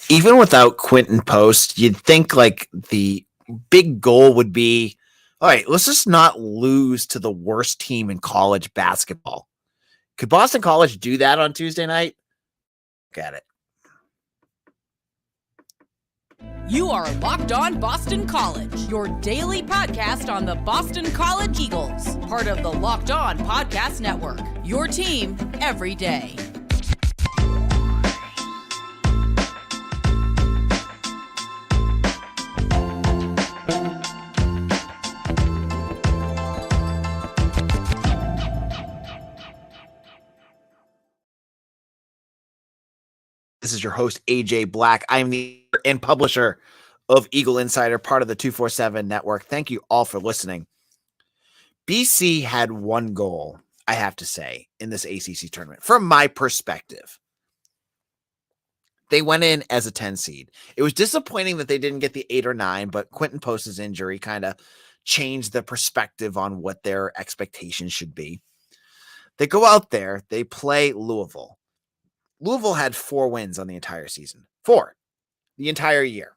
Even without Quinten Post, you'd think like the big goal would be, all right, let's just not lose to the worst team in college basketball. Could Boston College do that on Tuesday night? Got it. You are Locked On Boston College, your daily podcast on the Boston College Eagles, part of the Locked On Podcast Network, your team every day. This is your host, AJ Black. I'm the and publisher of Eagle Insider, part of the 247 network. Thank you all for listening. BC had one goal, I have to say, in this ACC tournament. From my perspective, they went in as a 10 seed. It was disappointing that they didn't get the 8 or 9, but Quinten Post's injury kind of changed the perspective on what their expectations should be. They go out there, they play Louisville. Louisville had 4 wins on the entire season. 4. The entire year.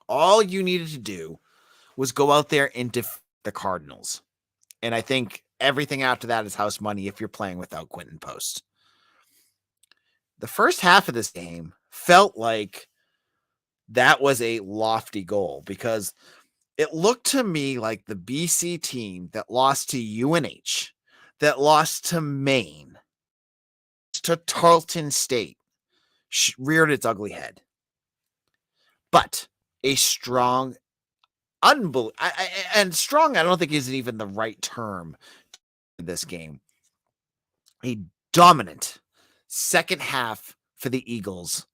All you needed to do was go out there and defeat the Cardinals. And I think everything after that is house money if you're playing without Quinten Post. The first half of this game felt like that was a lofty goal because it looked to me like the BC team that lost to UNH, that lost to Maine, to Tarleton State, reared its ugly head. But a strong, and strong, I don't think is even the right term in this game. A dominant second half for the Eagles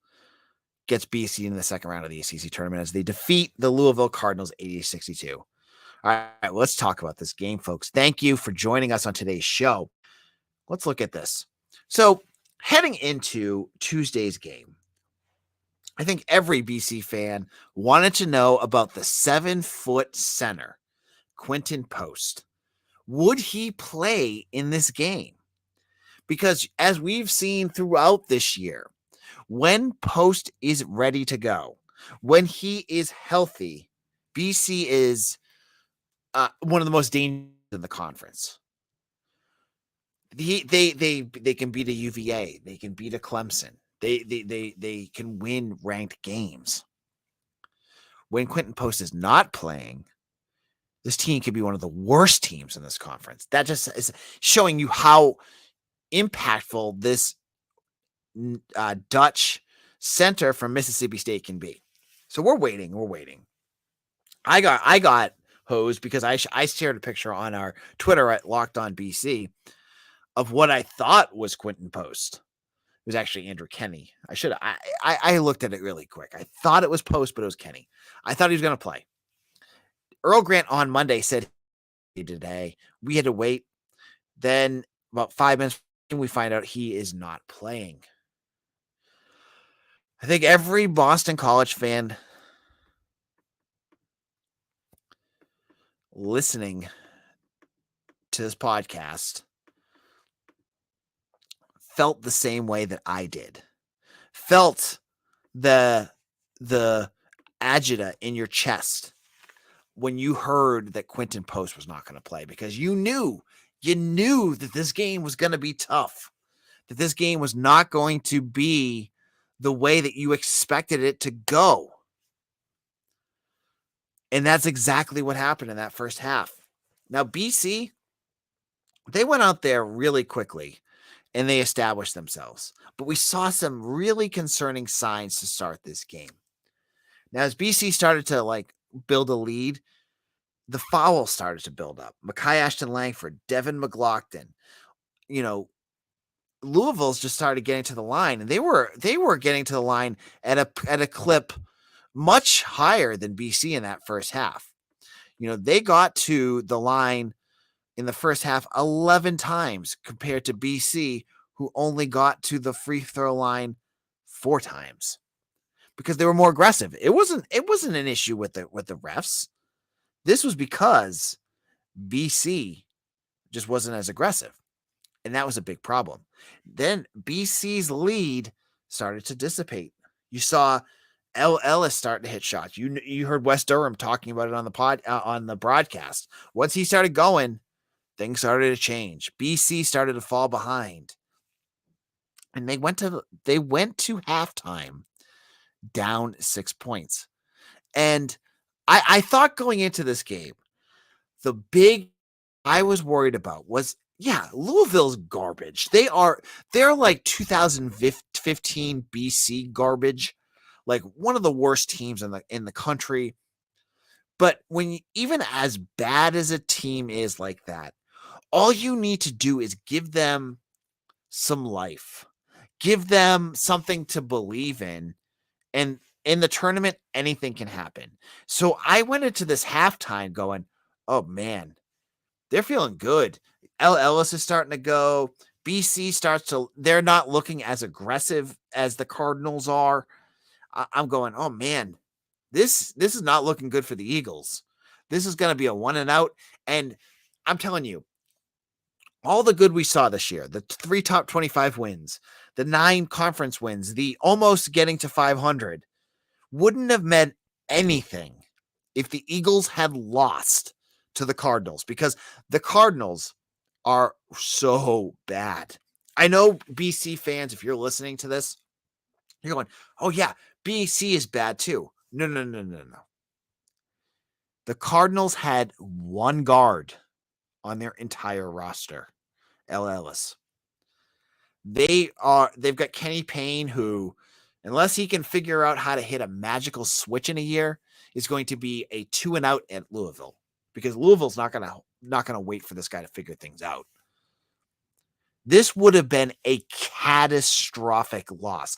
gets BC in the second round of the ACC tournament as they defeat the Louisville Cardinals 80-62. All right, let's talk about this game, folks. Thank you for joining us on today's show. Let's look at this. So, heading into Tuesday's game, I think every BC fan wanted to know about the 7-foot center, Quinten Post. Would he play in this game? Because as we've seen throughout this year, when Post is ready to go, when he is healthy, BC is one of the most dangerous in the conference. They can beat a UVA. They can beat a Clemson. They can win ranked games. When Quinten Post is not playing, this team could be one of the worst teams in this conference. That just is showing you how impactful this Dutch center from Mississippi State can be. So we're waiting. I got hosed because I shared a picture on our Twitter at Locked On BC of what I thought was Quinten Post. It was actually Andrew Kenny. I looked at it really quick. I thought it was Post, but it was Kenny. I thought he was going to play. Earl Grant on Monday said today. We had to wait. Then about 5 minutes, we find out he is not playing. I think every Boston College fan listening to this podcast felt the same way that I did. Felt the agita in your chest when you heard that Quinten Post was not going to play, because you knew that this game was going to be tough, that this game was not going to be the way that you expected it to go. And that's exactly what happened in that first half. Now, BC, they went out there really quickly and they established themselves. But we saw some really concerning signs to start this game. Now, as BC started to build a lead, the fouls started to build up. Makai Ashton Langford, Devin McLaughlin, Louisville's just started getting to the line, and they were getting to the line at a clip much higher than BC in that first half. They got to the line in the first half 11 times compared to BC, who only got to the free throw line 4 times because they were more aggressive. It wasn't an issue with the refs. This was because BC just wasn't as aggressive. And that was a big problem. Then BC's lead started to dissipate. You saw Ellis starting to hit shots. You heard Wes Durham talking about it on the broadcast. Once he started going, things started to change. BC started to fall behind. And they went to halftime down 6 points. And I thought going into this game, the big I was worried about was, Louisville's garbage. They're like 2015 BC garbage, like one of the worst teams in the country. But even as bad as a team is like that, all you need to do is give them some life, give them something to believe in, and in the tournament, anything can happen. So I went into this halftime going, oh man, they're feeling good. Ellis is starting to go. BC they're not looking as aggressive as the Cardinals are. I'm going, oh man, this is not looking good for the Eagles. This is going to be a 1-and-out. And I'm telling you, all the good we saw this year, the 3 top 25 wins, the 9 conference wins, the almost getting to 500, wouldn't have meant anything if the Eagles had lost to the Cardinals, because the Cardinals are so bad. I know BC fans, if you're listening to this, you're going, oh yeah, BC is bad too. No. The Cardinals had one guard on their entire roster, Ellis. They've got Kenny Payne, who, unless he can figure out how to hit a magical switch in a year, is going to be a 2-and-out at Louisville, because Louisville's not gonna wait for this guy to figure things out. This would have been a catastrophic loss.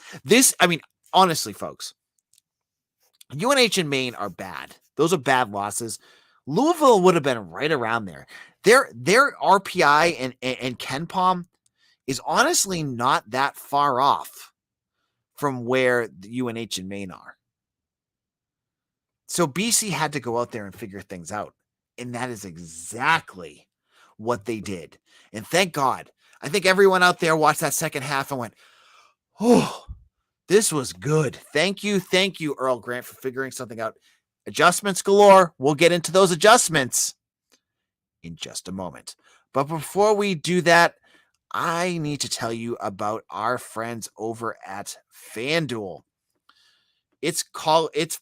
Honestly, folks, UNH and Maine are bad. Those are bad losses. Louisville would have been right around there. Their RPI and KenPom is honestly not that far off from where the UNH and Maine are. So BC had to go out there and figure things out. And that is exactly what they did. And thank God. I think everyone out there watched that second half and went, oh, this was good. Thank you, Earl Grant, for figuring something out. Adjustments galore. We'll get into those adjustments in just a moment. But before we do that, I need to tell you about our friends over at FanDuel. It's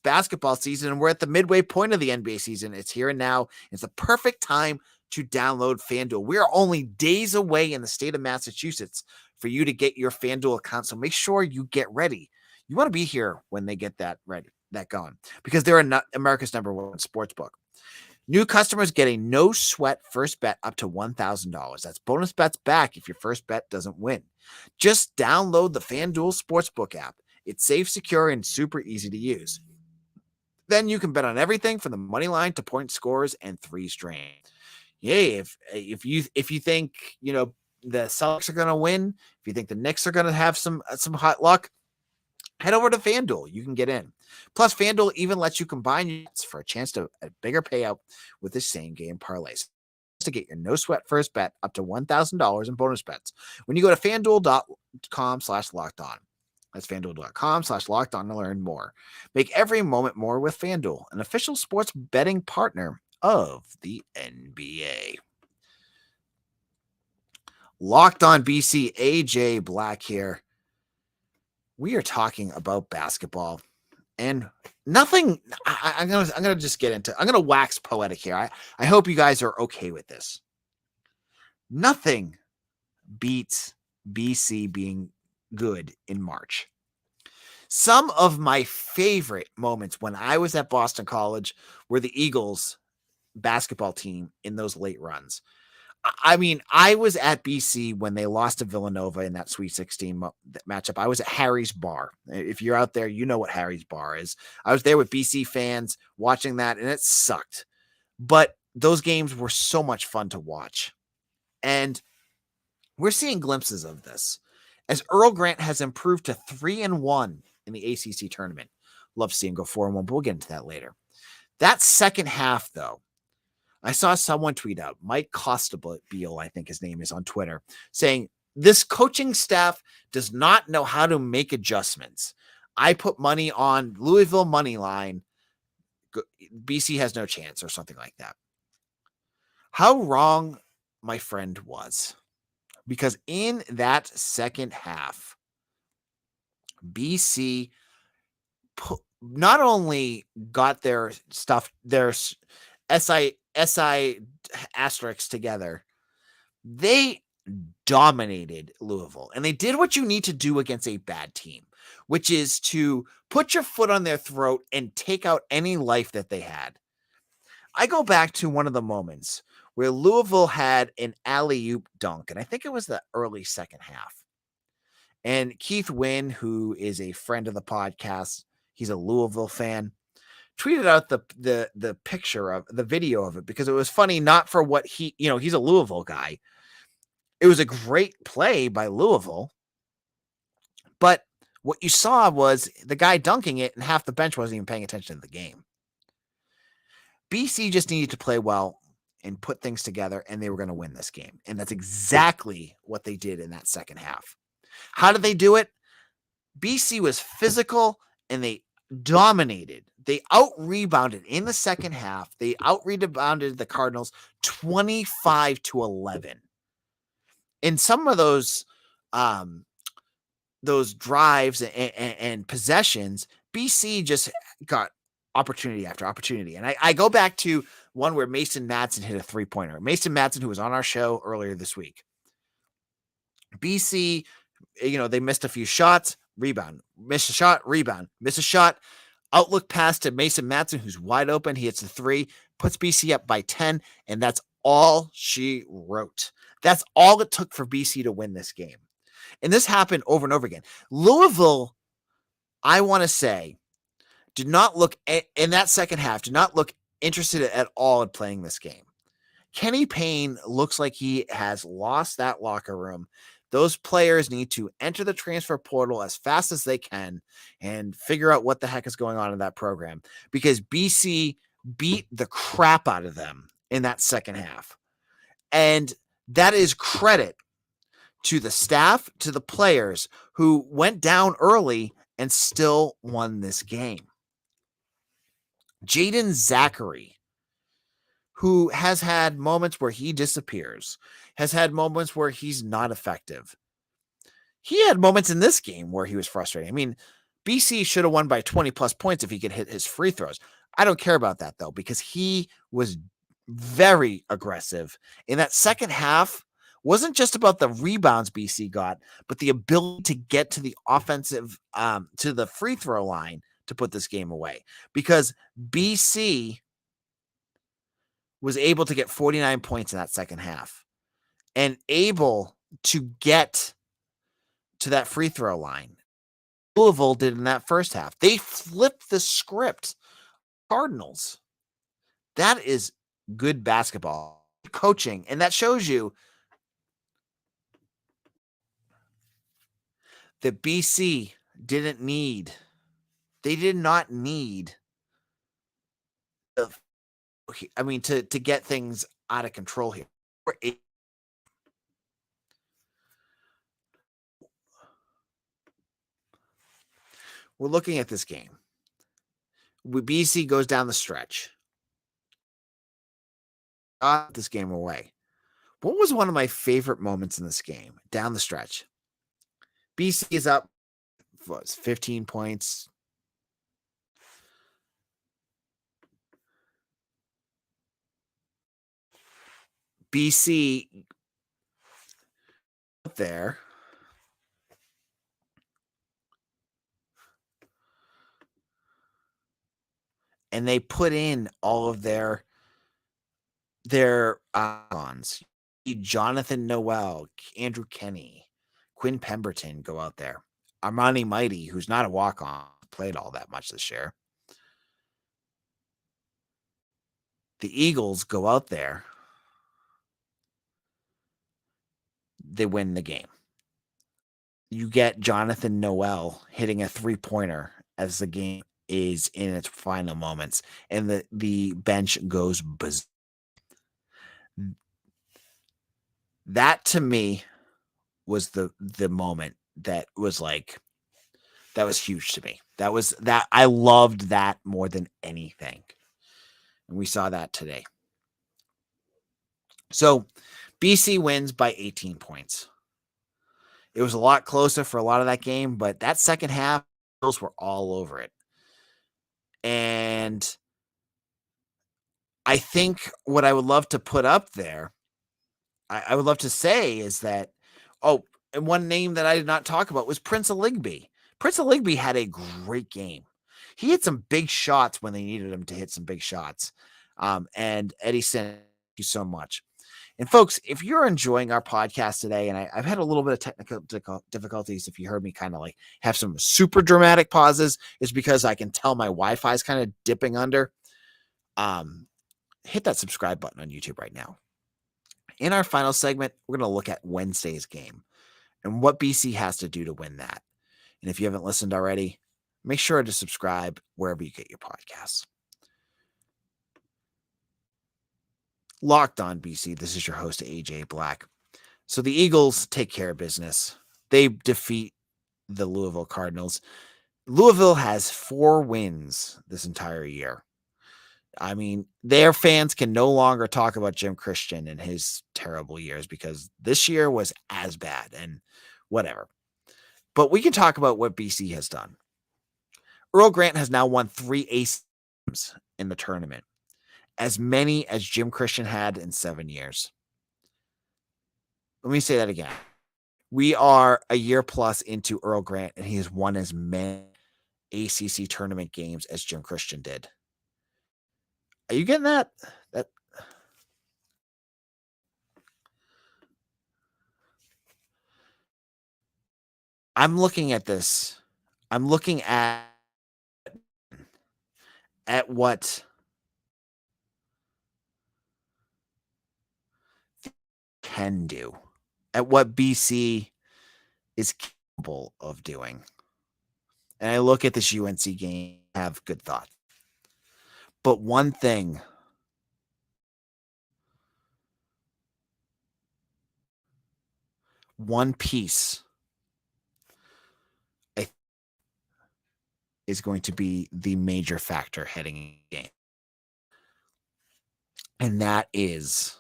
basketball season, and we're at the midway point of the NBA season. It's here and now. It's the perfect time to download FanDuel. We are only days away in the state of Massachusetts for you to get your FanDuel account, so make sure you get ready. You want to be here when they get that going, because they're America's #1 sportsbook. New customers get a no-sweat first bet up to $1,000. That's bonus bets back if your first bet doesn't win. Just download the FanDuel Sportsbook app. It's safe, secure, and super easy to use. Then you can bet on everything from the money line to point scores and 3-string. Yay! If you think the Celtics are going to win, if you think the Knicks are going to have some hot luck, head over to FanDuel. You can get in. Plus, FanDuel even lets you combine your bets for a chance to a bigger payout with the same game parlays. To get your no sweat first bet up to $1,000 in bonus bets when you go to FanDuel.com/lockedon. That's FanDuel.com/lockedon to learn more. Make every moment more with FanDuel, an official sports betting partner of the NBA. Locked On BC, AJ Black here. We are talking about basketball and nothing. I'm gonna just get into. I'm gonna wax poetic here. I hope you guys are okay with this. Nothing beats BC being good in March. Some of my favorite moments when I was at Boston College were the Eagles basketball team in those late runs. I was at BC when they lost to Villanova in that Sweet 16 matchup. I was at Harry's Bar. If you're out there, you know what Harry's Bar is. I was there with BC fans watching that, and it sucked. But those games were so much fun to watch. And we're seeing glimpses of this as Earl Grant has improved to 3-1 in the ACC tournament. Love to see him go 4-1, but we'll get into that later. That second half, though, I saw someone tweet out, Mike Costabile, I think his name is, on Twitter, saying this coaching staff does not know how to make adjustments. I put money on Louisville money line. BC has no chance or something like that. How wrong my friend was. Because in that second half, BC not only got their stuff, their SI asterisks together, they dominated Louisville. And they did what you need to do against a bad team, which is to put your foot on their throat and take out any life that they had. I go back to one of the moments where Louisville had an alley-oop dunk, and I think it was the early second half. And Keith Wynn, who is a friend of the podcast, he's a Louisville fan, tweeted out the picture of the video of it because it was funny, not for what he's a Louisville guy. It was a great play by Louisville, but what you saw was the guy dunking it and half the bench wasn't even paying attention to the game. BC just needed to play well and put things together, and they were going to win this game. And that's exactly what they did in that second half. How did they do it? BC was physical, and they dominated. They out-rebounded in the second half. They out-rebounded the Cardinals 25-11. In some of those drives and possessions, BC just got opportunity after opportunity. And I go back to one where Mason Madsen hit a three-pointer. Mason Madsen, who was on our show earlier this week. BC, they missed a few shots, rebound, missed a shot, rebound, miss a shot, outlook pass to Mason Madsen, who's wide open. He hits the three, puts BC up by 10, and that's all she wrote. That's all it took for BC to win this game. And this happened over and over again. Louisville, I want to say, did not look in that second half, did not look interested at all in playing this game. Kenny Payne looks like he has lost that locker room. Those players need to enter the transfer portal as fast as they can and figure out what the heck is going on in that program, because BC beat the crap out of them in that second half. And that is credit to the staff, to the players who went down early and still won this game. Jaeden Zackery, who has had moments where he disappears, has had moments where he's not effective. He had moments in this game where he was frustrating. I mean, BC should have won by 20 plus points if he could hit his free throws. I don't care about that, though, because he was very aggressive. In that second half, wasn't just about the rebounds BC got, but the ability to get to the offensive, to the free throw line to put this game away, because BC was able to get 49 points in that second half and able to get to that free throw line. Louisville did in that first half. They flipped the script. Cardinals. That is good basketball coaching, and that shows you that BC did not need to get things out of control here. We're looking at this game. BC goes down the stretch. Got this game away. What was one of my favorite moments in this game? Down the stretch. BC is up 15 points. BC up there. And they put in all of their icons. Jonathan Noel, Andrew Kenny, Quinn Pemberton go out there. Armani Mighty, who's not a walk-on, played all that much this year. The Eagles go out there. They win the game. You get Jonathan Noel hitting a three-pointer as the game is in its final moments, and the bench goes bizarre. That to me was the moment that was like, That was huge to me. That I loved that more than anything. And we saw that today. So BC wins by 18 points. It was a lot closer for a lot of that game, but that second half, those were all over it. And I think what I would love to put up there, I would love to say is that, and one name that I did not talk about was Prince Aligby. Prince Aligby had a great game. He hit some big shots when they needed him to hit some big shots. And Eddie said, thank you so much. And folks, if you're enjoying our podcast today, and I've had a little bit of technical difficulties, if you heard me kind of like have some super dramatic pauses, it's because I can tell my Wi-Fi is kind of dipping under. Hit that subscribe button on YouTube right now. In our final segment, we're going to look at Wednesday's game and what BC has to do to win that. And if you haven't listened already, make sure to subscribe wherever you get your podcasts. Locked on BC, this is your host, AJ Black. So the Eagles take care of business. They defeat the Louisville Cardinals. Louisville has 4 wins this entire year. I mean, their fans can no longer talk about Jim Christian and his terrible years because this year was as bad and whatever. But we can talk about what BC has done. Earl Grant has now won 3 ACC games in the tournament, as many as Jim Christian had in 7 years. Let me say that again. We are a year plus into Earl Grant, and he has won as many ACC tournament games as Jim Christian did. Are you getting that? I'm looking at this. I'm looking at what can do, at what BC is capable of doing. And I look at this UNC game, have good thoughts. But one thing, one piece is going to be the major factor heading in the game. And that is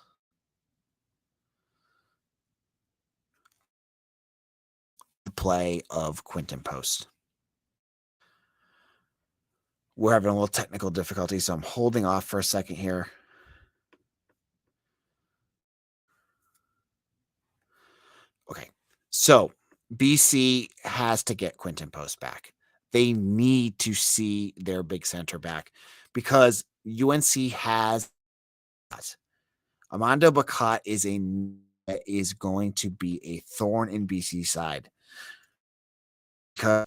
the play of Quinten Post. We're having a little technical difficulty, so I'm holding off for a second here. Okay, so BC has to get Quinten Post back. They need to see their big center back because UNC has Armando Bacot is going to be a thorn in BC's side. Because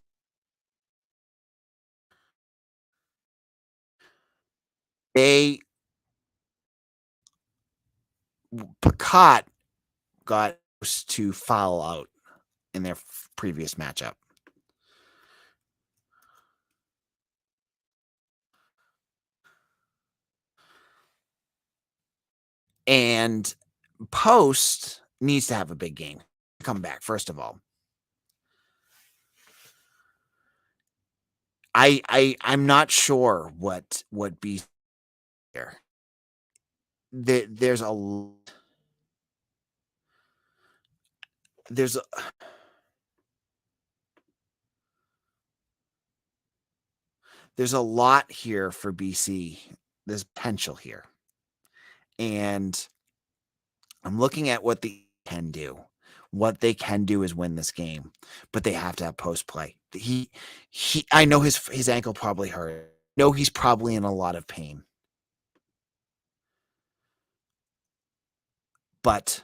Bacot got to foul out in their previous matchup. And Post needs to have a big game. Come back, first of all. I'm not sure what BC here. There's a lot here for BC. There's potential here. And I'm looking at what they can do. What they can do is win this game, but they have to have post play. I know his ankle probably hurt. I know he's probably in a lot of pain. But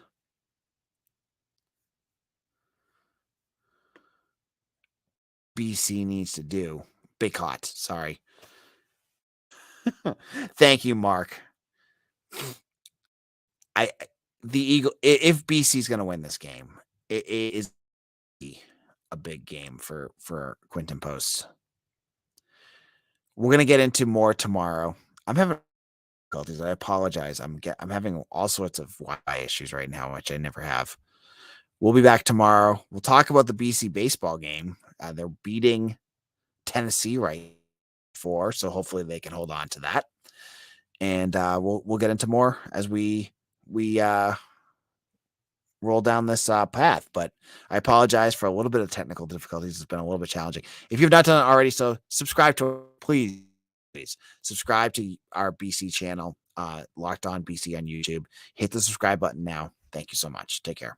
BC needs to do. Bacot, sorry. Thank you, Mark. The Eagle, if BC's going to win this game, it is a big game for Quinten Post. We're going to get into more tomorrow. I'm having difficulties. I apologize. I'm having all sorts of Wi-Fi issues right now, which I never have. We'll be back tomorrow. We'll talk about the BC baseball game. They're beating Tennessee right 4, so hopefully they can hold on to that. And we'll get into more as we roll down this path. But I apologize for a little bit of technical difficulties. It's been a little bit challenging. If you've not done it already, so subscribe to please subscribe to our BC channel, Locked On BC on YouTube. Hit the subscribe button now. Thank you so much. Take care.